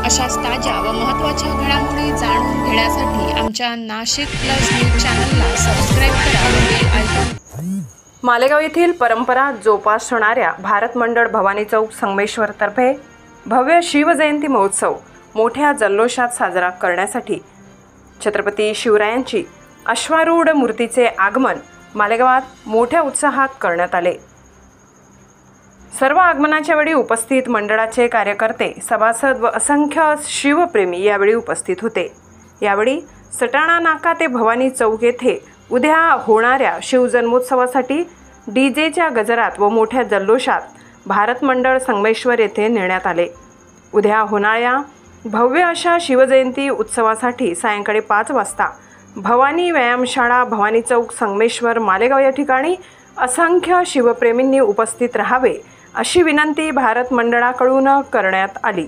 अशाच ताज्या व महत्त्वाच्या घडामोडी जाणून घेण्यासाठी आमच्या नाशिक प्लस न्यूज चॅनलला सबस्क्राईब करा व बेल आयकॉन. मालेगाव येथील परंपरा जोपासणाऱ्या भारत मंडळ भवानी चौक संगमेश्वरतर्फे भव्य शिवजयंती महोत्सव मोठ्या जल्लोषात साजरा करण्यासाठी छत्रपती शिवरायांची अश्वारूढ मूर्तीचे आगमन मालेगावात मोठ्या उत्साहात करण्यात आले. सर्व आगमनाच्या वेळी उपस्थित मंडळाचे कार्यकर्ते, सभासद व असंख्य शिवप्रेमी यावेळी उपस्थित होते. यावेळी सटाणा नाका ते भवानी चौक येथे उद्या होणाऱ्या शिवजन्मोत्सवासाठी डीजेच्या गजरात व मोठ्या जल्लोषात भारत मंडळ संगमेश्वर येथे नेण्यात आले. उद्या होणाऱ्या भव्य अशा शिवजयंती उत्सवासाठी सायंकाळी 5 वाजता भवानी व्यायामशाळा, भवानी चौक, संगमेश्वर, मालेगाव या ठिकाणी असंख्य शिवप्रेमींनी उपस्थित राहावे अशी विनंती भारत मंडळाकडून करण्यात आली.